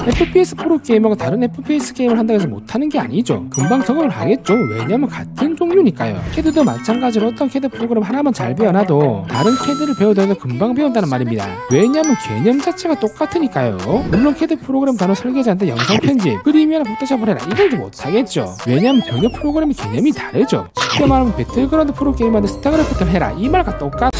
FPS 프로게이머가 다른 FPS 게임을 한다고 해서 못하는 게 아니죠. 금방 적응을 하겠죠. 왜냐면 같은 종류니까요. 캐드도 마찬가지로 어떤 캐드 프로그램 하나만 잘 배워놔도 다른 캐드를 배우더라도 금방 배운다는 말입니다. 왜냐면 개념 자체가 똑같으니까요. 물론 캐드 프로그램 단어 설계자한테 영상 편집, 그림이나 포토샵을 해라 이건 이제 못하겠죠. 왜냐면 전혀 프로그램의 개념이 다르죠. 쉽게 말하면 배틀그라운드 프로게이머한테 스타크래프트를 해라 이 말과 똑같.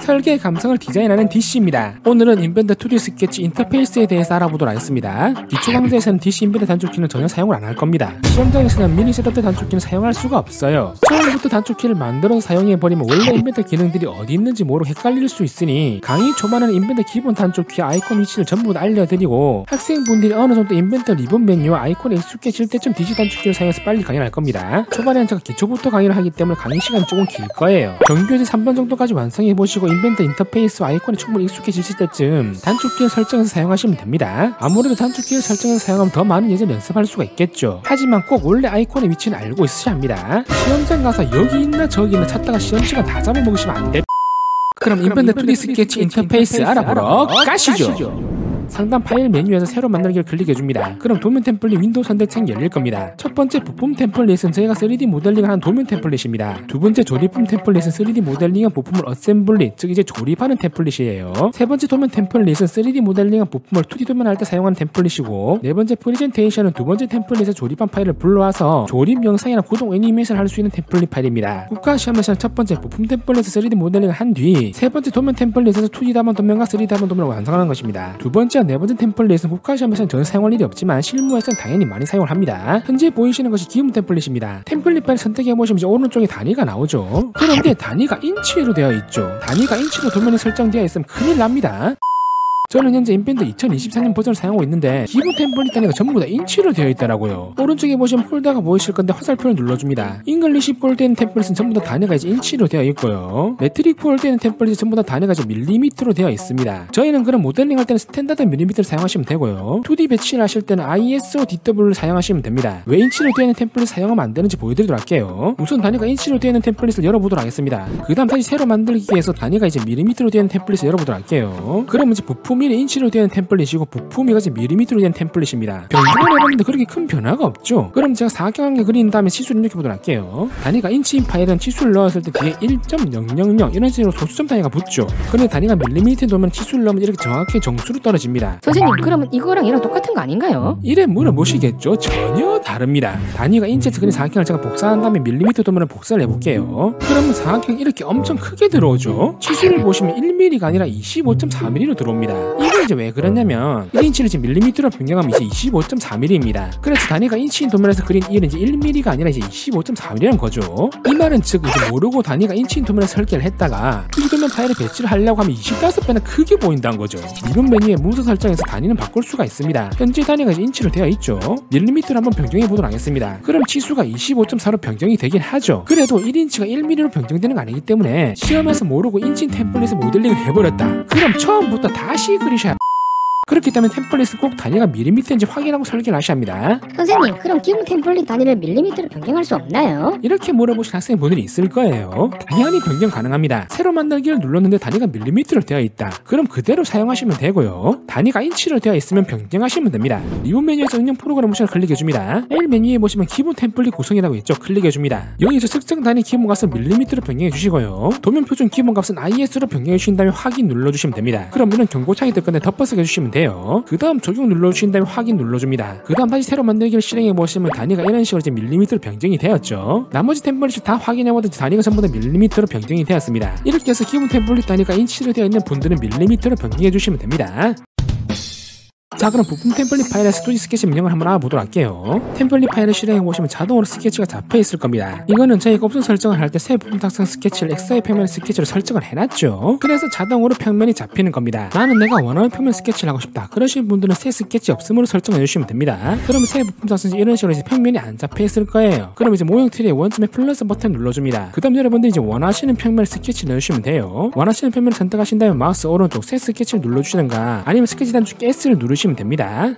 설계의 감성을 디자인하는 DC입니다. 오늘은 인벤더 2D 스케치 인터페이스에 대해서 알아보도록 하겠습니다. 기초 강좌에서는 DC 인벤더 단축키는 전혀 사용을 안 할 겁니다. 시험장에서는 미니 셋업 단축키는 사용할 수가 없어요. 처음부터 단축키를 만들어서 사용해버리면 원래 인벤더 기능들이 어디 있는지 모르고 헷갈릴 수 있으니 강의 초반에는 인벤더 기본 단축키 아이콘 위치를 전부 다 알려드리고 학생분들이 어느 정도 인벤더 리본 메뉴와 아이콘에 익숙해질 때쯤 DC 단축키를 사용해서 빨리 강의를 할 겁니다. 초반에는 제가 기초부터 강의를 하기 때문에 강의 시간이 조금 길 거예요. 정규제 3번 정도까지 완성해보시고 인벤더 인터페이스 아이콘에 충분히 익숙해지실 때쯤 단축키를 설정해서 사용하시면 됩니다. 아무래도 단축키를 설정해서 사용하면 더 많은 예절 연습할 수가 있겠죠. 하지만 꼭 원래 아이콘의 위치는 알고 있으셔야 합니다. 시험장 가서 여기 있나 저기 있나 찾다가 시험시간 다 잡아먹으시면 안 돼. 그럼 인벤더 2D 스케치 인터페이스 알아보러 가시죠. 상단 파일 메뉴에서 새로 만들기를 클릭해줍니다. 그럼 도면 템플릿 윈도우 선택창이 열릴 겁니다. 첫 번째 부품 템플릿은 저희가 3D 모델링을 하는 도면 템플릿입니다. 두 번째 조립품 템플릿은 3D 모델링한 부품을 어셈블리, 즉 이제 조립하는 템플릿이에요. 세 번째 도면 템플릿은 3D 모델링한 부품을 2D 도면할 때 사용하는 템플릿이고, 네 번째 프레젠테이션은 두 번째 템플릿에 조립한 파일을 불러와서 조립 영상이나 구동 애니메이션을 할 수 있는 템플릿 파일입니다. 국가시험에서는 첫 번째 부품 템플릿에서 3D 모델링을 한 뒤 세 번째 도면 템플릿에서 2D 담은 도면과 3D 담은 도면을 완성하는 것입니다. 두 번째 네 번째 템플릿은 국가시험에서는 전혀 사용할 일이 없지만 실무에서는 당연히 많이 사용을 합니다. 현재 보이시는 것이 기본 템플릿입니다. 템플릿 파일 선택해보시면 이제 오른쪽에 단위가 나오죠. 그런데 단위가 인치로 되어 있죠. 단위가 인치로 도면에 설정되어 있으면 큰일 납니다. 저는 현재 인벤더 2024년 버전을 사용하고 있는데 기본 템플릿 단위가 전부 다 인치로 되어 있더라고요. 오른쪽에 보시면 폴더가 보이실 건데 화살표를 눌러줍니다. 잉글리시 폴더에는 템플릿은 전부 다 단위가 이제 인치로 되어 있고요. 메트릭 폴더에는 템플릿이 전부 다 단위가 이제 밀리미터로 되어 있습니다. 저희는 그럼 모델링 할 때는 스탠다드 밀리미터를 사용하시면 되고요. 2D 배치를 하실 때는 ISO DW를 사용하시면 됩니다. 왜 인치로 되어 있는 템플릿 사용하면 안 되는지 보여드리도록 할게요. 우선 단위가 인치로 되어 있는 템플릿을 열어보도록 하겠습니다. 그 다음 다시 새로 만들기에서 단위가 이제 밀리미터로 되어 있는 템플릿을 열어보도록 할게요. 그러면 이제 부품 인치로 되는 템플릿이고 부품이 이제 밀리미터로 된 템플릿입니다. 변경을 해봤는데 그렇게 큰 변화가 없죠. 그럼 제가 사각형을 그린 다음에 치수를 입력해보도록 할게요. 단위가 인치인 파일은 치수를 넣었을 때 뒤에 1.000 이런 식으로 소수점 단위가 붙죠. 그런데 단위가 밀리미터에 놓으면 치수를 넣으면 이렇게 정확히 정수로 떨어집니다. 선생님, 그러면 이거랑 얘랑 똑같은 거 아닌가요? 이래 물어보시겠죠? 전혀 다릅니다. 단위가 인치에서 그린 사각형을 제가 복사한 다음에 밀리미터 도면을 복사를 해볼게요. 그러면 사각형이 이렇게 엄청 크게 들어오죠. 치수를 보시면 1mm가 아니라 25.4mm로 들어옵니다. 이게 이제 왜 그러냐면 1인치를 이제 밀리미터로 변경하면 이제 25.4mm입니다. 그래서 단위가 인치인 도면에서 그린 1은 이제 1mm가 아니라 이제 25.4mm라는 거죠. 이 말은 즉 이제 모르고 단위가 인치인 도면에서 설계를 했다가 이 도면 파일에 배치를 하려고 하면 25배나 크게 보인다는 거죠. 이번 메뉴에 문서 설정에서 단위는 바꿀 수가 있습니다. 현재 단위가 이제 인치로 되어 있죠. 밀리미터로 한번 변경해 보도록 하겠습니다. 그럼 치수가 25.4로 변경이 되긴 하죠. 그래도 1인치가 1mm로 변경되는 거 아니기 때문에 시험에서 모르고 인치인 템플릿을 모델링을 해버렸다. 그럼 처음부터 다시 그리셔야 그렇기 때문에 템플릿은 꼭 단위가 밀리미터인지 확인하고 설계를 하셔야 합니다. 선생님, 그럼 기본 템플릿 단위를 밀리미터로 변경할 수 없나요? 이렇게 물어보신 학생분들이 있을 거예요. 당연히 변경 가능합니다. 새로 만들기를 눌렀는데 단위가 밀리미터로 되어 있다. 그럼 그대로 사용하시면 되고요. 단위가 인치로 되어 있으면 변경하시면 됩니다. 리본 메뉴에서 응용 프로그램 옵션을 클릭해줍니다. L 메뉴에 보시면 기본 템플릿 구성이라고 있죠. 클릭해줍니다. 여기서 측정 단위 기본 값을 밀리미터로 변경해 주시고요. 도면 표준 기본 값은 IS로 변경해 주신 다음에 확인 눌러주시면 됩니다. 그럼 이런 경고창이 뜰 건데 덮어서 해주시면 돼요. 그 다음 적용 눌러주신 다음에 확인 눌러줍니다. 그 다음 다시 새로 만들기를 실행해 보시면 단위가 이런 식으로 이제 밀리미터로 변경이 되었죠. 나머지 템플릿을 다 확인해보듯이 단위가 전부 다 밀리미터로 변경이 되었습니다. 이렇게 해서 기본 템플릿 단위가 인치로 되어 있는 분들은 밀리미터로 변경해 주시면 됩니다. 자, 그럼 부품 템플릿 파일에서 2D 스케치 명령을 한번 알아보도록 할게요. 템플릿 파일을 실행해보시면 자동으로 스케치가 잡혀있을 겁니다. 이거는 저희가 옵션 설정을 할 때 새 부품 탁상 스케치를 XY 평면 스케치로 설정을 해놨죠. 그래서 자동으로 평면이 잡히는 겁니다. 나는 내가 원하는 평면 스케치를 하고 싶다. 그러신 분들은 새 스케치 없음으로 설정해주시면 됩니다. 그러면 새 부품 탁상 이런 식으로 이제 평면이 안 잡혀있을 거예요. 그럼 이제 모형 트리에 원점에 플러스 버튼 눌러줍니다. 그 다음 여러분들이 이제 원하시는 평면 스케치 넣으시면 돼요. 원하시는 평면을 선택하신 다음에 마우스 오른쪽 새 스케치를 눌러주시든가 아니면 스케치 단축키 S를 누르시면 됩니다.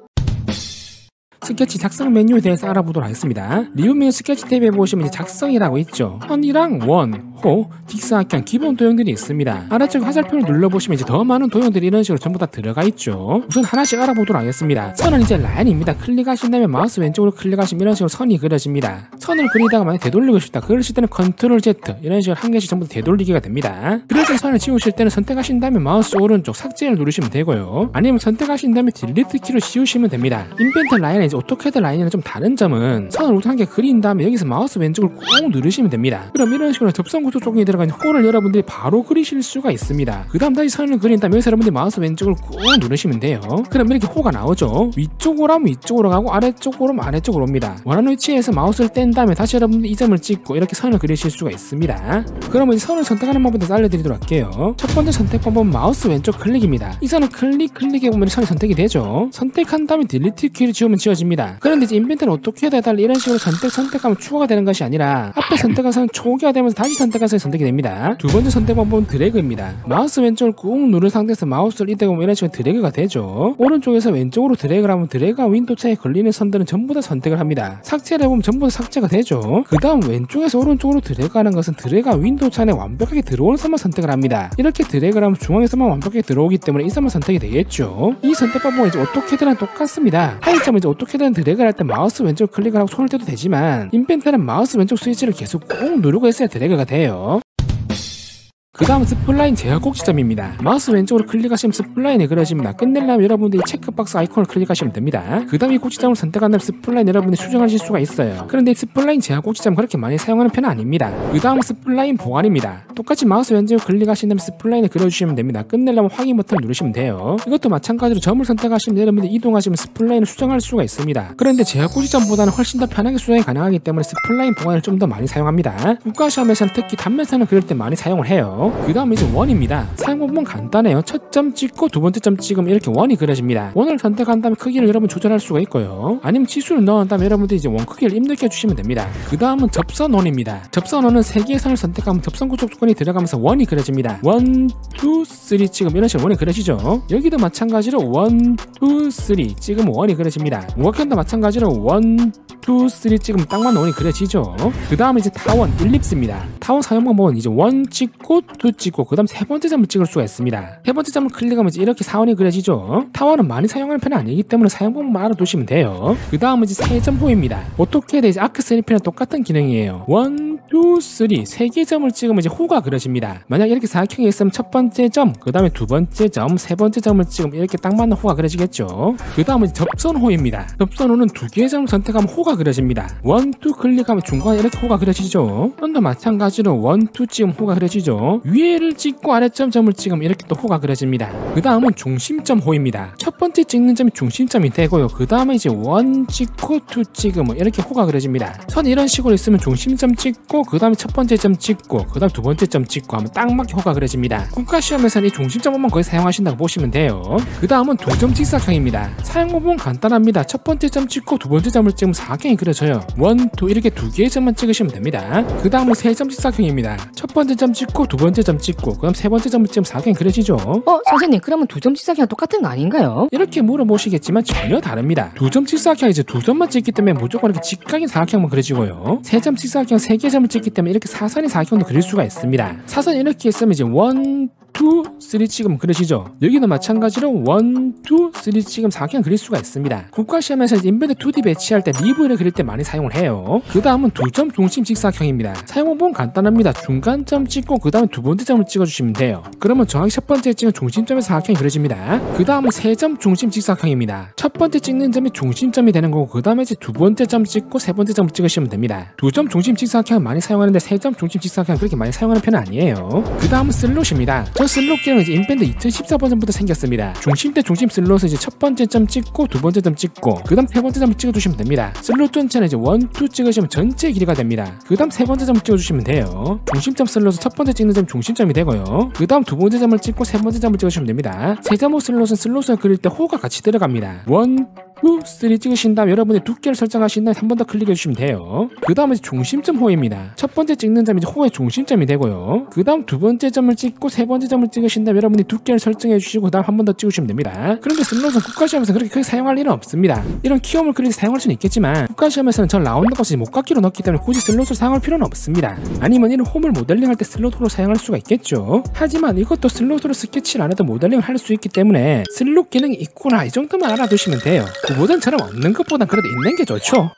스케치 작성 메뉴에 대해서 알아보도록 하겠습니다. 리뷰 메뉴 스케치 탭에 보시면 이제 작성이라고 있죠. 선이랑 원, 호, 직사각형 기본 도형들이 있습니다. 아래쪽 화살표를 눌러보시면 이제 더 많은 도형들이 이런 식으로 전부 다 들어가 있죠. 우선 하나씩 알아보도록 하겠습니다. 선은 이제 라인입니다. 클릭하신 다음에 마우스 왼쪽으로 클릭하시면 이런 식으로 선이 그려집니다. 선을 그리다가 만약 되돌리고 싶다 그러실 때는 컨트롤 Z 이런 식으로 한 개씩 전부 다 되돌리기가 됩니다. 그래서 선을 지우실 때는 선택하신 다음에 마우스 오른쪽 삭제를 누르시면 되고요. 아니면 선택하신 다음에 딜리트 키로 지우시면 됩니다. 인벤트 라인은 이제 오토캐드 라인이랑 좀 다른 점은 선을 우선 한 개 그린 다음에 여기서 마우스 왼쪽을 꾹 누르시면 됩니다. 그럼 이런 식으로 접선 구조 쪽에 들어가 있는 홀을 여러분들이 바로 그리실 수가 있습니다. 그 다음 다시 선을 그린 다음에 여기서 여러분들이 마우스 왼쪽을 꾹 누르시면 돼요. 그럼 이렇게 호가 나오죠. 위쪽으로 하면 위쪽으로 가고 아래쪽으로 하면 아래쪽으로 옵니다. 원하는 위치에서 마우스를 뗀 다음에 다시 여러분들 이 점을 찍고 이렇게 선을 그리실 수가 있습니다. 그러면 이제 선을 선택하는 방법에 대해서 알려드리도록 할게요. 첫 번째 선택 방법은 마우스 왼쪽 클릭입니다. 이 선을 클릭해보면 선이 선택이 되죠. 선택한 다음에 딜리트 키를 지우면 지워집니다. 그런데 이제 인벤트는 어떻게 해야 달리 이런 식으로 선택하면 추가가 되는 것이 아니라 앞에 선택한 선은 초기화 되면서 다시 선택한 선이 선택이 됩니다. 두 번째 선택 방법은 드래그입니다. 마우스 왼쪽을 꾹 누른 상태에서 마우스를 이대고 이런 식으로 드래그가 되죠. 오른쪽에서 왼쪽으로 드래그를 하면 드래그와 윈도우 차에 걸리는 선들은 전부 다 선택을 합니다. 삭제를 해보면 전부 다 삭제가 되죠. 그 다음 왼쪽에서 오른쪽으로 드래그하는 것은 드래그와 윈도우 차에 완벽하게 들어오는 선만 선택을 합니다. 이렇게 드래그를 하면 중앙에서만 완벽하게 들어오기 때문에 이 선만 선택이 되겠죠. 이 선택 방법은 이제 오토캐드랑 똑같습니다. 차이점은 이제 오토캐드는 드래그를 할 때 마우스 왼쪽 클릭을 하고 손을 떼도 되지만 인벤트는 마우스 왼쪽 스위치를 계속 꾹 누르고 있어야 드래그가 돼요. 그 다음 스플라인 제어 꼭지점입니다. 마우스 왼쪽으로 클릭하시면 스플라인이 그려집니다. 끝내려면 여러분들이 체크박스 아이콘을 클릭하시면 됩니다. 그 다음 이 꼭지점을 선택한 다음 스플라인 여러분들이 수정하실 수가 있어요. 그런데 이 스플라인 제어 꼭지점 그렇게 많이 사용하는 편은 아닙니다. 그 다음 스플라인 보관입니다. 똑같이 마우스 왼쪽으로 클릭하신 다음 스플라인을 그려주시면 됩니다. 끝내려면 확인 버튼을 누르시면 돼요. 이것도 마찬가지로 점을 선택하시면 여러분들이 이동하시면 스플라인을 수정할 수가 있습니다. 그런데 제어 꼭지점보다는 훨씬 더 편하게 수정이 가능하기 때문에 스플라인 보관을 좀 더 많이 사용합니다. 국가시험에서는 특히 단면선을 그릴 때 많이 사용을 해요. 그 다음 이제 원입니다. 사용 방법은 간단해요. 첫 점 찍고 두 번째 점 찍으면 이렇게 원이 그려집니다. 원을 선택한 다음에 크기를 여러분 조절할 수가 있고요. 아니면 치수를 넣은 다음에 여러분들이 이제 원 크기를 입력해 주시면 됩니다. 그 다음은 접선원입니다. 접선원은 세 개의 선을 선택하면 접선 구조 조건이 들어가면서 원이 그려집니다. 1, 2, 3 찍으면 이런 식으로 원이 그려지죠. 여기도 마찬가지로 1, 2, 3 찍으면 원이 그려집니다. 우각형도 마찬가지로 1, 2, 3 찍으면 딱 맞는 원이 그려지죠. 그 다음에 이제 타원, 일립스입니다. 타원 사용 방법은 이제 1 찍고 2 찍고 그 다음 세 번째 점을 찍을 수가 있습니다. 세 번째 점을 클릭하면 이제 이렇게 사원이 그려지죠. 타원은 많이 사용하는 편은 아니기 때문에 사용 방법만 알아두시면 돼요. 그 다음은 이제 세 점호입니다. 어떻게 이제 아크 스니피랑 똑같은 기능이에요. 1, 2, 3 세 개의 점을 찍으면 이제 호가 그려집니다. 만약 이렇게 사각형이 있으면 첫 번째 점, 그 다음에 두 번째 점, 세 번째 점을 찍으면 이렇게 딱 맞는 호가 그려지겠죠. 그 다음은 이제 접선호입니다. 접선호는 두 개의 점을 선택하면 호가 그려집니다. 1, 2 클릭하면 중간에 이렇게 호가 그려지죠. 또 마찬가지로 1, 2 찍으면 호가 그려지죠. 위에를 찍고 아래점 점을 찍으면 이렇게 또 호가 그려집니다. 그 다음은 중심점 호입니다. 첫 번째 찍는 점이 중심점이 되고요. 그 다음에 이제 1 찍고 2 찍으면 이렇게 호가 그려집니다. 선 이런 식으로 있으면 중심점 찍고 그 다음에 첫 번째 점 찍고 그 다음 두 번째 점 찍고 하면 딱 맞게 호가 그려집니다. 국가시험에서는 이 중심점만 거의 사용하신다고 보시면 돼요. 그 다음은 두 점 직사각형입니다. 사용 방법은 간단합니다. 첫 번째 점 찍고 두 번째 점을 찍으면 사각형이 그려져요. 1, 2 이렇게 두 개의 점만 찍으시면 됩니다. 그 다음은 세 점 직사각형입니다. 첫 번째 점 찍고 두 번째 점 찍고 그 다음 세 번째 점을 찍으면 사각형이 그려지죠. 선생님 그러면 두 점 직사각형 똑같은 거 아닌가요? 이렇게 물어보시겠지만 전혀 다릅니다. 두 점 직사각형이 이제 두 점만 찍기 때문에 무조건 이렇게 직각인 사각형만 그려지고요. 세 점 직사각형 세 개의 점을 찍기 때문에 이렇게 사선인 사각형도 그릴 수가 있습니다. 사선 이렇게 있으면 이제 1, 2, 3 찍으면 그려지죠. 여기는 마찬가지로 1, 2, 3 찍으면 사각형 그릴 수가 있습니다. 국가시험에서 인베드 2D 배치할 때 리브를 그릴 때 많이 사용을 해요. 그 다음은 두 점 중심 직사각형입니다. 사용 방법은 간단합니다. 중간점 찍고 그 다음에 두 번째 점을 찍어주시면 돼요. 그러면 정확히 첫 번째 찍은 중심점에서 사각형이 그려집니다. 그 다음은 세 점 중심 직사각형입니다. 첫 번째 찍는 점이 중심점이 되는 거고 그 다음에 이제 두 번째 점 찍고 세 번째 점을 찍으시면 됩니다. 두 점 중심 직사각형은 많이 사용하는데 세 점 중심 직사각형은 그렇게 많이 사용하는 편은 아니에요. 그 다음은 슬롯입니다. 저 슬롯 기능은 이제 인밴드 2014 버전부터 생겼습니다. 중심대 중심 슬롯은 이제 첫 번째 점 찍고 두 번째 점 찍고 그 다음 세 번째 점을 찍어주시면 됩니다. 슬롯 전체는 이제 1, 2 찍으시면 전체 길이가 됩니다. 그 다음 세 번째 점을 찍어주시면 돼요. 중심점 슬롯은 첫 번째 찍는 점이 중심점이 되고요. 그 다음 두 번째 점을 찍고 세 번째 점을 찍으시면 됩니다. 세 점호 슬롯은 슬롯을 그릴 때 호가 같이 들어갑니다. 1, 3 찍으신 다음 여러분이 두께를 설정하신 다음에 한 번 더 클릭해 주시면 돼요. 그 다음은 중심점 호입니다. 첫 번째 찍는 점이 호의 중심점이 되고요. 그 다음 두 번째 점을 찍고 세 번째 점을 찍으신 다음 여러분이 두께를 설정해 주시고 그 다음 한 번 더 찍으시면 됩니다. 그런데 슬롯은 국가시험에서 그렇게 크게 사용할 일은 없습니다. 이런 키워물 그리드 사용할 수는 있겠지만 국가시험에서는 전 라운드 값이 목각기로 넣기 때문에 굳이 슬롯을 사용할 필요는 없습니다. 아니면 이런 홈을 모델링할 때 슬롯으로 사용할 수가 있겠죠. 하지만 이것도 슬롯으로 스케치를 안 해도 모델링을 할 수 있기 때문에 슬롯 기능이 있구나 이 정도만 알아두시면 돼요. 모던처럼 없는 것보단 그래도 있는 게 좋죠.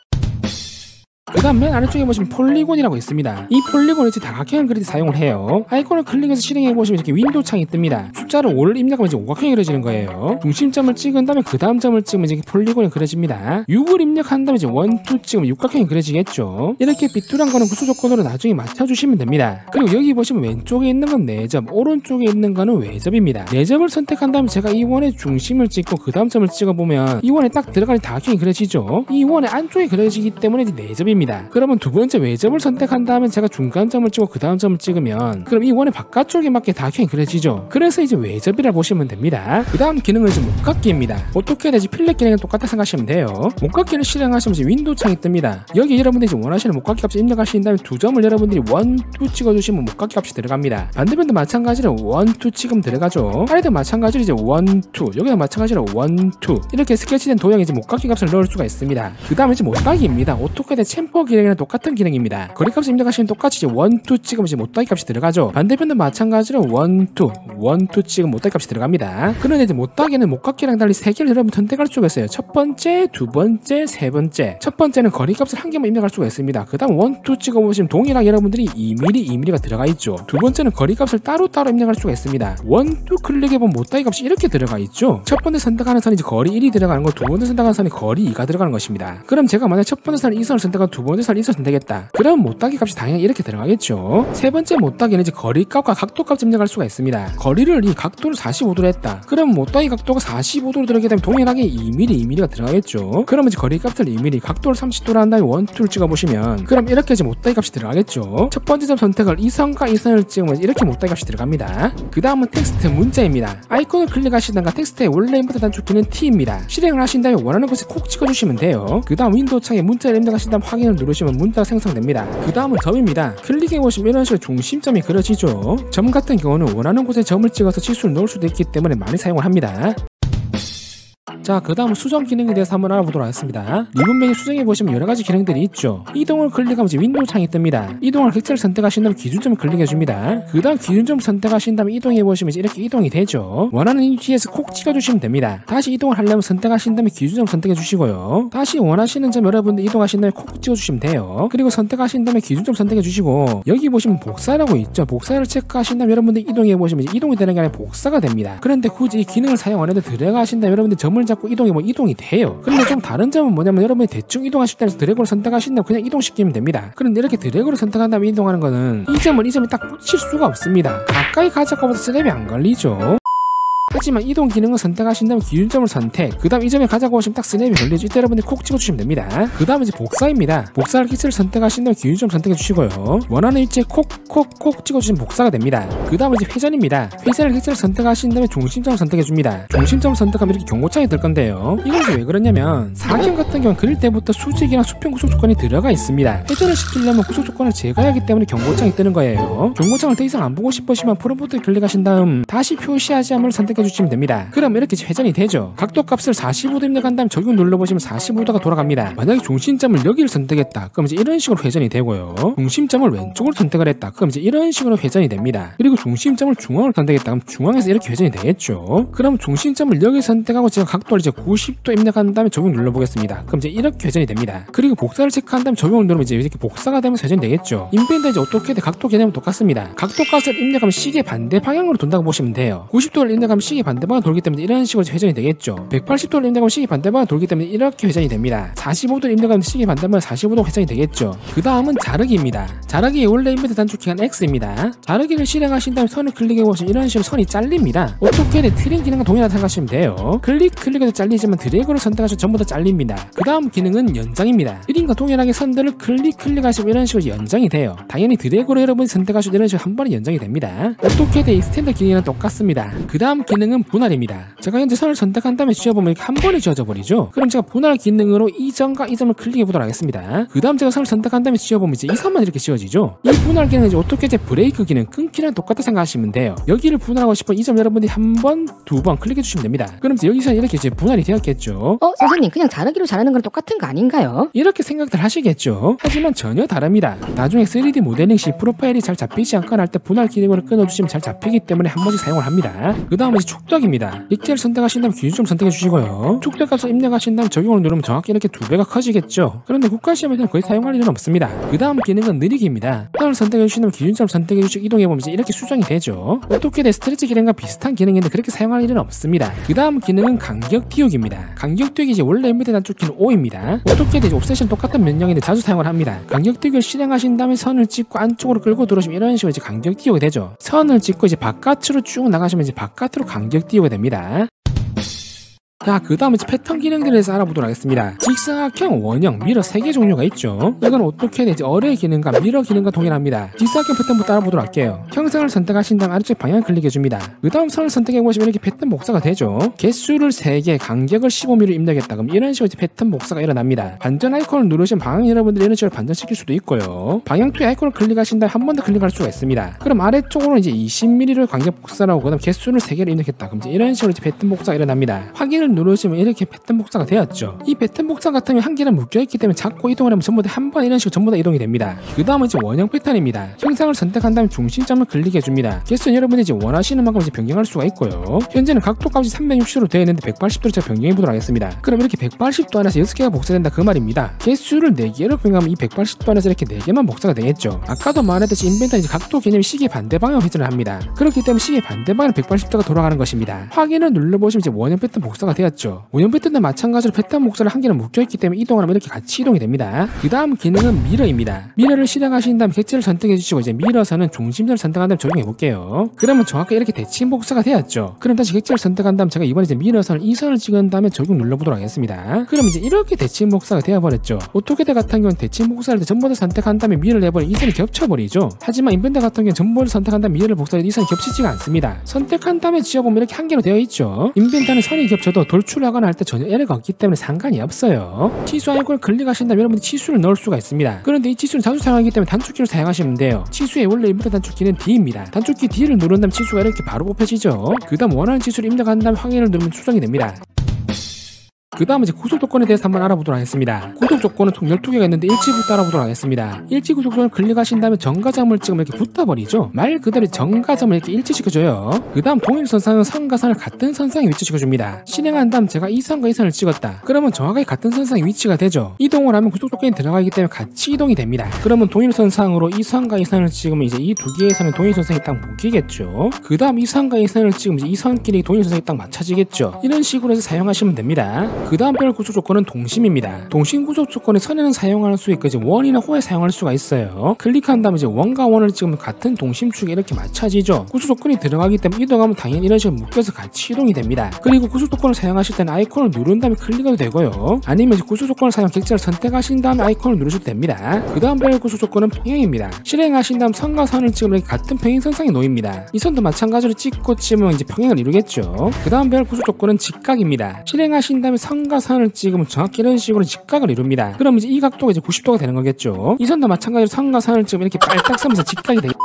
그 다음 맨 아래쪽에 보시면 폴리곤이라고 있습니다. 이 폴리곤을 이제 다각형 그리드 사용을 해요. 아이콘을 클릭해서 실행해보시면 이렇게 윈도우 창이 뜹니다. 숫자를 5를 입력하면 이제 오각형이 그려지는 거예요. 중심점을 찍은 다음에 그 다음 점을 찍으면 이제 폴리곤이 그려집니다. 6을 입력한 다음에 이제 1, 2 찍으면 육각형이 그려지겠죠. 이렇게 삐뚤한 거는 구조 조건으로 나중에 맞춰주시면 됩니다. 그리고 여기 보시면 왼쪽에 있는 건 내접, 오른쪽에 있는 거는 외접입니다. 내접을 선택한 다음에 제가 이 원의 중심을 찍고 그 다음 점을 찍어보면 이 원에 딱 들어가는 다각형이 그려지죠. 이 원의 안쪽에 그려지기 때문에 이제 내접입니다. 그러면 두 번째 외접을 선택한 다음에 제가 중간점을 찍고 그 다음 점을 찍으면 그럼 이 원의 바깥쪽에 맞게 다각형이 그려지죠. 그래서 이제 외접이라 보시면 됩니다. 그 다음 기능은 이제 목각기입니다. 어떻게 해야 되지? 필렛 기능은 똑같다 생각하시면 돼요. 목각기를 실행하시면 이제 윈도우 창이 뜹니다. 여기 여러분들이 이제 원하시는 목각기 값을 입력하신 다음에 두 점을 여러분들이 1, 2 찍어주시면 목각기 값이 들어갑니다. 반대편도 마찬가지로 1, 2 찍으면 들어가죠. 아래도 마찬가지로 이제 1, 2 여기도 마찬가지로 1, 2 이렇게 스케치된 도형에 이제 목각기 값을 넣을 수가 있습니다. 그 다음에 이제 못따기입니다. 어떻게 돼? 챔퍼 기능이랑 똑같은 기능입니다. 거리값을 입력하시면 똑같이 이제 1, 2 찍으면 이제 못따기 값이 들어가죠. 반대편도 마찬가지로 1, 2 찍으면 못따기 값이 들어갑니다. 그런데 이제 못따기는 목각기랑 달리 3개를 여러분 선택할 수가 있어요. 첫 번째, 두 번째, 세 번째. 첫 번째는 거리값을 한 개만 입력할 수가 있습니다. 그 다음 1, 2 찍어보시면 동일하게 여러분들이 2mm, 2mm가 들어가 있죠. 두 번째는 거리값을 따로따로 입력할 수가 있습니다. 1, 2 클릭해보면 못따기 값이 이렇게 들어가 있죠. 첫 번째 선택하는 선이 이제 거리 1이 들어가는 거, 두 번째 선택하는 선이 거리 2가 들어가는 것입니다. 그럼 제가 만약 첫 번째 선을 이 선을 선택하고 두 번째 선을 이 선을 선택했다. 그럼 못따기 값이 당연히 이렇게 들어가겠죠. 세 번째 못따기는 이제 거리값과 각도값 입력할 수가 있습니다. 거리를 이 각도를 45도로 했다. 그럼 못따기 각도가 45도로 들어가게 되면 동일하게 2mm, 2mm가 들어가겠죠. 그러면 이제 거리값을 2mm, 각도를 30도로 한 다음에 1, 2를 찍어보시면 그럼 이렇게 이제 못따기 값이 들어가겠죠. 첫 번째 점 선택을 이 선과 이 선을 찍으면 이렇게 못따기 값이 들어갑니다. 그 다음은 텍스트 문자입니다. 아이콘을 클릭하시다가 텍스트의 원래 인풋 단축키는 T입니다. 실행을 하신 다음에 원하는 곳에 콕 찍어주시면 돼요. 그 다음 윈도우 창에 문자를 입력하신 다음 확인을 누르시면 문자가 생성됩니다. 그 다음은 점입니다. 클릭해보시면 이런 식으로 중심점이 그려지죠. 점 같은 경우는 원하는 곳에 점을 찍어서 치수를 넣을 수도 있기 때문에 많이 사용을 합니다. 자, 그 다음 수정 기능에 대해서 한번 알아보도록 하겠습니다. 리본 메뉴 수정해보시면 여러가지 기능들이 있죠. 이동을 클릭하면 이제 윈도우 창이 뜹니다. 이동을 객체를 선택하신 다음에 기준점을 클릭해줍니다. 그 다음 기준점을 선택하신 다음에 이동해보시면 이제 이렇게 이동이 되죠. 원하는 위치에서 콕 찍어주시면 됩니다. 다시 이동을 하려면 선택하신 다음에 기준점 선택해주시고요. 다시 원하시는 점 여러분들 이동하신 다음에 콕 찍어주시면 돼요. 그리고 선택하신 다음에 기준점 선택해주시고 여기 보시면 복사라고 있죠. 복사를 체크하신 다음에 여러분들 이동해보시면 이제 이동이 되는 게 아니라 복사가 됩니다. 그런데 굳이 이 기능을 사용 안 해도 들어가신 다음에 여러분들 점을 잡고 이동해보면 이동이 돼요. 그런데 좀 다른 점은 뭐냐면 여러분이 대충 이동하실 때는 드래그를 선택하신 다음에 그냥 이동시키면 됩니다. 그런데 이렇게 드래그를 선택한 다음에 이동하는 거는 이 점을 이 점에 딱 붙일 수가 없습니다. 가까이 가져가보다 스냅이 안 걸리죠. 하지만 이동 기능을 선택하신 다음에 기준점을 선택, 그 다음 이 점에 가자고 하시면 딱 스냅이 걸리죠. 이때 여러분들이 콕 찍어주시면 됩니다. 그 다음에 이제 복사입니다. 복사할 키스를 선택하신 다음에 기준점 선택해 주시고요. 원하는 위치에 콕 찍어주시면 복사가 됩니다. 그 다음에 이제 회전입니다. 회전할 키스를 선택하신 다음에 중심점을 선택해 줍니다. 중심점을 선택하면 이렇게 경고창이 뜰 건데요. 이건 이제 왜 그러냐면 사경 같은 경우는 그릴 때부터 수직이나 수평 구속 조건이 들어가 있습니다. 회전을 시키려면 구속 조건을 제거해야 하기 때문에 경고창이 뜨는 거예요. 경고창을 더 이상 안 보고 싶으시면 프롬프트에 클릭하신 다음 다시 표시하지 않음을 선택해 주시면 됩니다. 그럼 이렇게 회전이 되죠. 각도 값을 45도 입력한 다음 적용 눌러보시면 45도가 돌아갑니다. 만약에 중심점을 여기를 선택했다. 그럼 이제 이런 식으로 회전이 되고요. 중심점을 왼쪽으로 선택을 했다. 그럼 이제 이런 식으로 회전이 됩니다. 그리고 중심점을 중앙으로 선택했다. 그럼 중앙에서 이렇게 회전이 되겠죠. 그럼 중심점을 여기 선택하고 제가 각도를 이제 90도 입력한 다음에 적용 눌러보겠습니다. 그럼 이제 이렇게 회전이 됩니다. 그리고 복사를 체크한 다음에 적용을 누르면 이제 이렇게 복사가 되면서 회전이 되겠죠. 인벤더 이제 어떻게 돼? 각도 개념은 똑같습니다. 각도 값을 입력하면 시계 반대 방향으로 돈다고 보시면 돼요. 90도를 입력하면 시계 반대 방향 돌기 때문에 이런 식으로 회전이 되겠죠. 180도를 입력하면 시계 반대 방향 돌기 때문에 이렇게 회전이 됩니다. 45도를 입력하면 시계 반대 방향 45도 회전이 되겠죠. 그 다음은 자르기입니다. 자르기의 원래 인벤트 단축키가 X입니다. 자르기를 실행하신 다음에 선을 클릭해보시면 이런 식으로 선이 잘립니다. 어떻게 돼? 트림 기능과 동일하다 생각하시면 돼요. 클릭해도 잘리지만 드래그를 선택하시면 전부 다 잘립니다. 그 다음 기능은 연장입니다. 트림과 동일하게 선들을 클릭하시면 이런 식으로 연장이 돼요. 당연히 드래그로 여러분이 선택하시면 이런 식으로 한 번에 연장이 됩니다. 어떻게 돼? 이 스탠드 기능은 똑같습니다. 그 다음 기능 기능은 분할입니다. 제가 현재 선을 선택한 다음에 지어보면 이렇게 한 번에 지어져 버리죠. 그럼 제가 분할 기능으로 이 점과 이 점을 클릭해 보도록 하겠습니다. 그 다음 제가 선을 선택한 다음에 지어보면 이제 이 선만 이렇게 지어지죠. 이 분할 기능은 이제 어떻게 이제 브레이크 기능, 끊기랑 똑같다 생각하시면 돼요. 여기를 분할하고 싶은 이 점 여러분들이 한 번, 두 번 클릭해 주시면 됩니다. 그럼 이제 여기서 이렇게 이제 분할이 되었겠죠. 선생님 그냥 자르기로 자르는 거랑 똑같은 거 아닌가요? 이렇게 생각들 하시겠죠. 하지만 전혀 다릅니다. 나중에 3D 모델링 시 프로파일이 잘 잡히지 않거나 할 때 분할 기능으로 끊어주시면 잘 잡히기 때문에 한 번씩 사용을 합니다. 그 다음은 이제 촉덕입니다. 릭제를 선택하신 다음 기준점 선택해 주시고요. 촉덕 값을 입력하신 다음 적용을 누르면 정확히 이렇게 2배가 커지겠죠. 그런데 국가시험에서는 거의 사용할 일은 없습니다. 그 다음 기능은 느리기입니다. 선을 선택해 주신 다음 기준점 선택해 주시고 이동해보면 이제 이렇게 수정이 되죠. 어떻게 스트레치 기능과 비슷한 기능인데 그렇게 사용할 일은 없습니다. 그 다음 기능은 간격 띄우기입니다. 간격 띄우기 이제 원래 인베드 단축키는 O입니다. 어떻게 되지 옵셋은 똑같은 명령인데 자주 사용을 합니다. 간격 띄우기를 실행하신 다음에 선을 찍고 안쪽으로 끌고 들어오시면 이런 식으로 이제 간격 띄우게 되죠. 선을 찍고 이제 바깥으로 쭉 나가시면 이제 바깥으로 간격 띄우게 됩니다. 자, 그 다음에 패턴 기능들에 대해서 알아보도록 하겠습니다. 직사각형, 원형, 미러 3개 종류가 있죠. 이건 어떻게 되지? 어뢰 기능과 미러 기능과 동일합니다. 직사각형 패턴부터 알아보도록 할게요. 형상을 선택하신 다음 아래쪽 방향을 클릭해줍니다. 그 다음 선을 선택해보시면 이렇게 패턴 복사가 되죠. 개수를 3개, 간격을 15mm 입력했다. 그럼 이런 식으로 패턴 복사가 일어납니다. 반전 아이콘을 누르시면 방향 여러분들이 이런 식으로 반전시킬 수도 있고요. 방향 투의 아이콘을 클릭하신 다음 한 번 더 클릭할 수가 있습니다. 그럼 아래쪽으로 이제 20mm를 간격 복사하고 그 다음 개수를 3개를 입력했다. 그럼 이제 이런 식으로 이제 패턴 복사가 일어납니다. 확인을 누르시면 이렇게 패턴 복사가 되었죠. 이 패턴 복사 같으면 한 개는 묶여있기 때문에 잡고 이동을 하면 전부 다 한 번 이런 식으로 전부 다 이동이 됩니다. 그 다음은 이제 원형 패턴입니다. 형상을 선택한 다음에 중심점을 클릭해줍니다. 개수는 여러분이 이제 원하시는 만큼 이제 변경할 수가 있고요. 현재는 각도 값이 360도로 되어 있는데 180도로 제가 변경해보도록 하겠습니다. 그럼 이렇게 180도 안에서 6개가 복사된다 그 말입니다. 개수를 4개로 변경하면 이 180도 안에서 이렇게 4개만 복사가 되겠죠. 아까도 말했듯이 인벤터는 이제 각도 개념이 시계 반대 방향 회전을 합니다. 그렇기 때문에 시계 반대 방향으로 180도가 돌아가는 것입니다. 확인을 눌러보시면 이제 원형 패턴 복사가 되었죠. 원형 패턴도 마찬가지로 패턴 복사를 한 개는 묶여있기 때문에 이동을 하면 이렇게 같이 이동이 됩니다. 그 다음 기능은 미러입니다. 미러를 실행하신 다음 객체를 선택해주시고 이제 미러선은 중심선을 선택한 다음 적용해볼게요. 그러면 정확하게 이렇게 대칭 복사가 되었죠. 그럼 다시 객체를 선택한 다음 제가 이번에 이제 미러선을 이 선을 찍은 다음에 적용 눌러보도록 하겠습니다. 그럼 이제 이렇게 대칭 복사가 되어버렸죠. 오토캐드 같은 경우는 대칭 복사할 때 전부 다 선택한 다음에 미러를 해버리면 이 선이 겹쳐버리죠. 하지만 인벤더 같은 경우는 전부를 선택한 다음에 미러를 복사해도 이 선이 겹치지가 않습니다. 선택한 다음에 지어보면 이렇게 한 개로 되어 있죠. 인벤터는 선이 겹쳐도 돌출하거나 할 때 전혀 에러가 없기 때문에 상관이 없어요. 치수 아이콘을 클릭하신다면 여러분이 치수를 넣을 수가 있습니다. 그런데 이 치수는 자주 사용하기 때문에 단축키를 사용하시면 돼요. 치수의 원래 인벤터 단축키는 D입니다. 단축키 D를 누른 다음 치수가 이렇게 바로 뽑혀지죠. 그 다음 원하는 치수를 입력한 다음 확인을 누르면 수정이 됩니다. 그 다음 이제 구속 조건에 대해서 한번 알아보도록 하겠습니다. 구속 조건은 총 12개가 있는데 일치부터 알아보도록 하겠습니다. 일치 구속 조건을 클릭하신 다음에 정가점을 찍으면 이렇게 붙어버리죠. 말 그대로 정가점을 이렇게 일치시켜줘요. 그 다음 동일선상은 선과 선을 같은 선상에 위치시켜줍니다. 실행한 다음 제가 이 선과 이 선을 찍었다. 그러면 정확하게 같은 선상에 위치가 되죠. 이동을 하면 구속 조건이 들어가기 때문에 같이 이동이 됩니다. 그러면 동일선상으로 이 선과 이 선을 찍으면 이제 이 두 개의 선은 동일선상에 딱 묶이겠죠. 그 다음 이 선과 이 선을 찍으면 이제 이 선끼리 동일선상에 딱 맞춰지겠죠. 이런 식으로 해서 사용하시면 됩니다. 그 다음 별 구속 조건은 동심입니다. 동심 구속 조건에 선에는 사용할 수 있고 이제 원이나 호에 사용할 수가 있어요. 클릭한 다음에 이제 원과 원을 찍으면 같은 동심축에 이렇게 맞춰지죠. 구속 조건이 들어가기 때문에 이동하면 당연히 이런 식으로 묶여서 같이 이동이 됩니다. 그리고 구속 조건을 사용하실 때는 아이콘을 누른 다음에 클릭해도 되고요. 아니면 이제 구속 조건을 사용 객체를 선택하신 다음에 아이콘을 누르셔도 됩니다. 그 다음 별 구속 조건은 평행입니다. 실행하신 다음 선과 선을 찍으면 이렇게 같은 평행선상에 놓입니다. 이 선도 마찬가지로 찍고 찍으면 이제 평행을 이루겠죠. 그 다음 별 구속 조건은 직각입니다. 실행하신 다음에 선과 선을 찍으면 정확히 이런 식으로 직각을 이룹니다. 그럼 이제 이 각도가 이제 90도가 되는 거겠죠. 이 선도 마찬가지로 선과 선을 찍으면 이렇게 빨딱 서면서 직각이 되겠죠.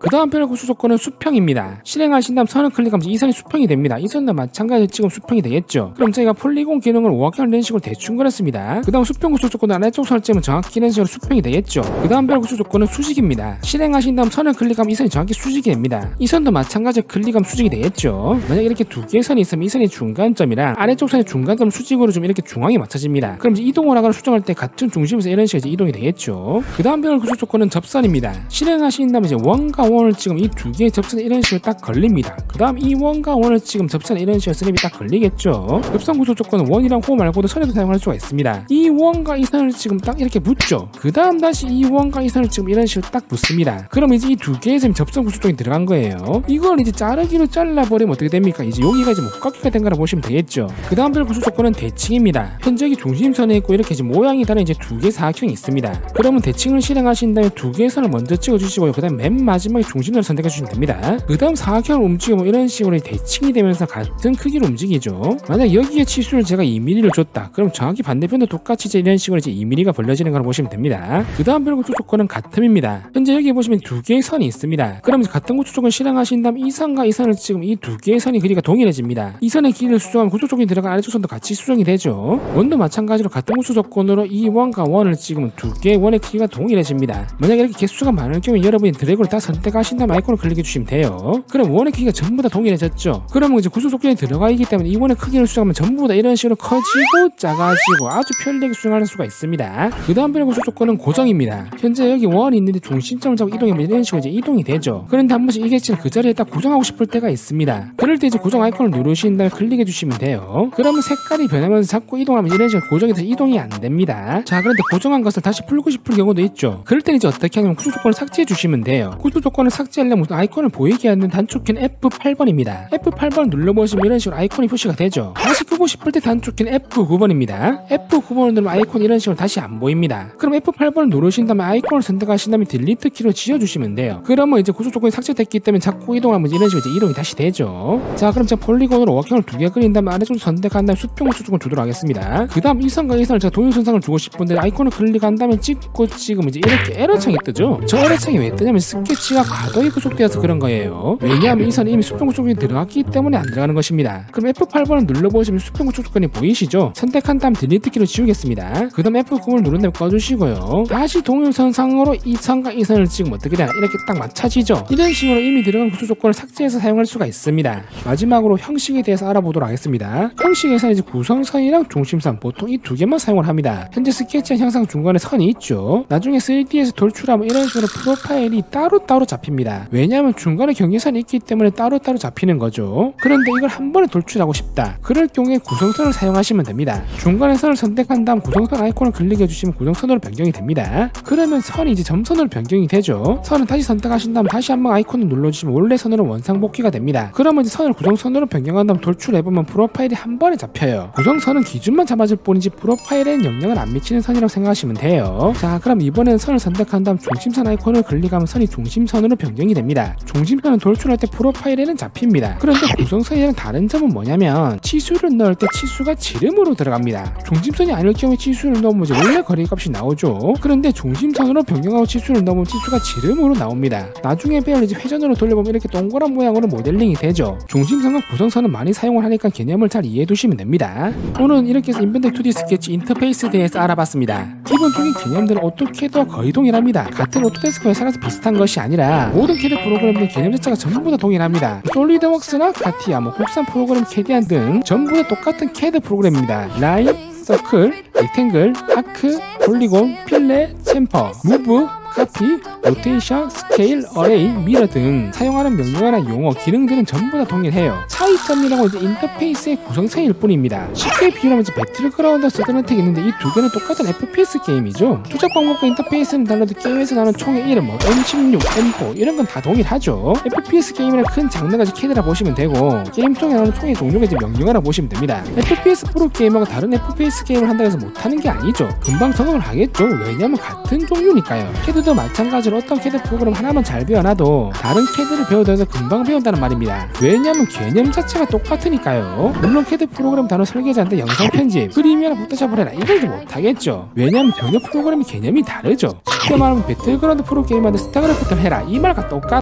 그 다음 별 구속 조건은 수평입니다. 실행하신 다음 선을 클릭하면 이 선이 수평이 됩니다. 이 선도 마찬가지로 지금 수평이 되겠죠. 그럼 저희가 폴리곤 기능을 오각형 이런 식으로 대충 그렸습니다. 그 다음 수평 구속 조건은 아래쪽 선을 찍으면 정확히 이런 식으로 수평이 되겠죠. 그 다음 별 구속 조건은 수직입니다. 실행하신 다음 선을 클릭하면 이 선이 정확히 수직이 됩니다. 이 선도 마찬가지로 클릭하면 수직이 되겠죠. 만약 이렇게 두 개의 선이 있으면 이 선이 중간점이랑 아래쪽 선의 중간점 수직으로 좀 이렇게 중앙이 맞춰집니다. 그럼 이제 이동을 하거나 수정할 때 같은 중심에서 이런 식으로 이동이 되겠죠. 그 다음 별 구속 조건은 접선입니다. 실행하신 다음에 이제 원과 원을 찍으면 이 두 개의 접선이 이런 식으로 딱 걸립니다. 그 다음 이 원과 원을 찍으면 접선이 이런 식으로 스냅이 딱 걸리겠죠. 접선 구속 조건은 원이랑 호 말고도 선에도 사용할 수가 있습니다. 이 원과 이 선을 찍으면 딱 이렇게 붙죠. 그 다음 다시 이 원과 이 선을 찍으면 이런 식으로 딱 붙습니다. 그럼 이제 이 두 개의 셈이 접선 구속 조건이 들어간 거예요. 이걸 이제 자르기로 잘라버리면 어떻게 됩니까? 이제 여기가 이제 목각기가 된 거라 보시면 되겠죠. 그 다음 별 구속 조건은 대칭입니다. 현재 여기 중심선에 있고 이렇게 이제 모양이 다른 이제 두 개의 사각형이 있습니다. 그러면 대칭을 실행하신 다음에 두 개의 선을 먼저 찍어주시고요. 그 다음 맨 마지막에 중심선을 선택해 주시면 됩니다. 그 다음 사각형을 움직이면 이런 식으로 대칭이 되면서 같은 크기로 움직이죠. 만약 여기에 치수를 제가 2mm를 줬다, 그럼 정확히 반대편도 똑같이 이제 이런 식으로 이제 2mm가 벌려지는 걸 보시면 됩니다. 그 다음 변화 구조 조건은 같음입니다. 현재 여기 보시면 두 개의 선이 있습니다. 그럼 같은 구조 조건 실행하신 다음 이 선과 이 선을 지금 이 두 개의 선이 길이가 동일해집니다. 이 선의 길이를 수정하면 구조 조건이 들어간 아래쪽 선도 같이 수정이 되죠. 원도 마찬가지로 같은 구조 조건으로 이 원과 원을 찍으면 두 개의 원의 길이가 동일해집니다. 만약 이렇게 개수가 많을 경우에 여러분이 드래그를 다 선택하신 다음 아이콘을 클릭해 주시면 돼요. 그럼 원의 크기가 전부 다 동일해졌죠. 그러면 이제 구조 조건이 들어가 있기 때문에 이 원의 크기를 수정하면 전부 다 이런 식으로 커지고 작아지고 아주 편리하게 수정할 수가 있습니다. 그 다음 변화 구조 조건은 고정입니다. 현재 여기 원이 있는데 중심점을 잡고 이동하면 이런 식으로 이제 이동이 되죠. 그런데 한 번씩 이 객체를 그 자리에 딱 고정하고 싶을 때가 있습니다. 그럴 때 이제 고정 아이콘을 누르신 다음에 클릭해 주시면 돼요. 그러면 색깔이 변하면서 자꾸 이동하면 이런 식으로 고정이 돼서 이동이 안 됩니다. 자, 그런데 고정한 것을 다시 풀고 싶을 경우도 있죠. 그럴 때는 이제 어떻게 하냐면 구조 조건을 삭제해 주시면 돼요. 구조 조건을 삭제하려면 아이콘을 보이게 하는 단축키는 F8번입니다. F8번 눌러보시면 이런 식으로 아이콘이 표시가 되죠. 다시 끄고 싶을 때 단축키는 F9번입니다. F9번을 누르면 아이콘이 이런 식으로 다시 안 보입니다. 그럼 F8번을 누르신 다음에 아이콘을 선택하신 다음에 딜리트 키로 지워주시면 돼요. 그러면 이제 구조 조건이 삭제됐기 때문에 자꾸 이동하면 이런 식으로 이제 이동이 다시 되죠. 자, 그럼 제가 폴리곤으로 오각형을 두 개 그린 다음에 아래쪽으로 선택한 다음에 수평 구조 조건을 주도록 하겠습니다. 그 다음 이 선과 이 선을 제가 동일선상을 주고 싶은데 아이콘을 클릭한 다음에 찍고 찍으면 이제 이렇게 에러창이 뜨죠. 저 에러창이 왜 뜨냐면 스케치가 과도히 구속되어서 그런 거예요. 왜냐하면 이 선이 이미 수평 구조 조건이 들어갔기 때문에 안 들어가는 것입니다. 그럼 F8번을 눌러보시면 수평 구조 조건이 보이시죠? 선택한 다음 딜리트 키로 지우겠습니다. 그 다음 F9을 누른 다음에 꺼주시고요. 다시 동일선상으로 이 선과 이 선을 찍으면 어떻게 되나 이렇게 딱 맞춰지죠. 이런 식으로 이미 들어간 구조 조건을 삭제해서 사용할 수가 있습니다. 마지막으로 형식에 대해서 알아보도록 하겠습니다. 형식에서는 이제 구성선이랑 중심선 보통 이 두 개만 사용을 합니다. 현재 스케치한 형상 중간에 선이 있죠. 나중에 3D에서 돌출하면 이런 식으로 프로파일이 따로따로 잡힙니다. 왜냐하면 중간에 경계선이 있기 때문에 따로따로 잡히는 거죠. 그런데 이걸 한 번에 돌출하고 싶다, 그럴 경우에 구성선을 사용하시면 됩니다. 중간에 선을 선택한 다음 구성선 아이콘을 클릭해 주시면 구성선으로 변경이 됩니다. 그러면 선이 이제 점선으로 변경이 되죠. 선을 다시 선택하신 다음 다시 한번 아이콘을 눌러주시면 원래 선으로 원상복귀가 됩니다. 그러면 이제 선을 구성선으로 변경한 다음 돌출해보면 프로파일이 한 번에 잡혀요. 구성선은 기준만 잡아줄 뿐이지 프로파일에는 영향을 안 미치는 선이라고 생각하시면 돼요. 자, 그럼 이번에는 선을 선택한 다음 중심선 아이콘을 클릭하면 선이 중심선으로 변경이 됩니다. 중심선은 돌출할 때 프로파일에는 잡힙니다. 그런데 구성선이랑 다른 점은 뭐냐면 치수를 넣을 때 치수가 지름으로 들어갑니다. 중심선이 아닐 경우에 치수를 넣으면 이제 원래 거리값이 나오죠. 그런데 중심선으로 변경하고 치수를 넣으면 치수가 지름으로 나옵니다. 나중에 배울 이제 회전으로 돌려보면 이렇게 동그란 모양으로 모델링이 되죠. 중심선과 구성선은 많이 사용을 하니까 개념을 잘 이해해 두시면 됩니다. 오늘은 이렇게 해서 인벤트 2D 스케치 인터페이스에 대해서 알아봤습니다. 기본적인 개념들은 오토캐드와 거의 동일합니다. 같은 오토데스크 회사라서 비슷한 것이 아니라 모든 캐드 프로그램들은 개념 자체가 전부 다 동일합니다. 솔리드웍스나 카티아, 국산 프로그램 캐디안 등 전부 다 똑같은 캐드 프로그램입니다. 라인, 서클, 렉탱글, 아크, 폴리곤, 필렛, 챔퍼, 무브, 카피, 로테이션, 스케일, 어레이, 미러 등 사용하는 명령어나 용어, 기능들은 전부 다 동일해요. 차이점이라고 이제 인터페이스의 구성차이일 뿐입니다. 쉽게 비유하면 이제 배틀그라운드와 서든어택이 있는데 이 두 개는 똑같은 FPS 게임이죠. 조작 방법과 인터페이스는 달라도 게임에서 나오는 총의 이름, M16, M4 이런 건 다 동일하죠. FPS 게임이란 큰 장르가 이제 캐드라 보시면 되고 게임 속에 나오는 총의 종류가 이제 명령어라 보시면 됩니다. FPS 프로 게이머가 다른 FPS 게임을 한다고 해서 못하는 게 아니죠. 금방 적응을 하겠죠. 왜냐면 같은 종류니까요. 캐드도 마찬가지로 어떤 캐드 프로그램 하나만 잘 배워놔도 다른 캐드를 배우더라도 금방 배운다는 말입니다. 왜냐면 개념 자체가 똑같으니까요. 물론 캐드 프로그램 단어 설계자한테 영상 편집, 프리미어나 포토샵을 해라 이걸도 못하겠죠. 왜냐면 전혀 프로그램이 개념이 다르죠. 쉽게 말하면 배틀그라운드 프로게이머한테 스타크래프트를 해라 이 말과 똑같.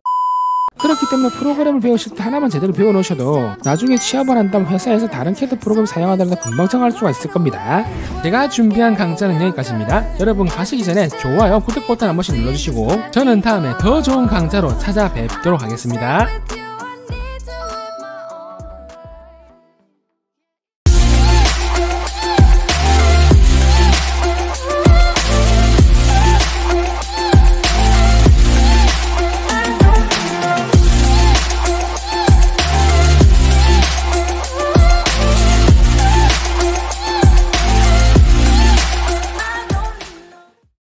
그렇기 때문에 프로그램을 배우실 때 하나만 제대로 배워놓으셔도 나중에 취업을 한다면 회사에서 다른 캐드 프로그램 사용하더라도 금방 정할 수가 있을 겁니다. 제가 준비한 강좌는 여기까지입니다. 여러분 가시기 전에 좋아요, 구독 버튼 한 번씩 눌러주시고 저는 다음에 더 좋은 강좌로 찾아뵙도록 하겠습니다.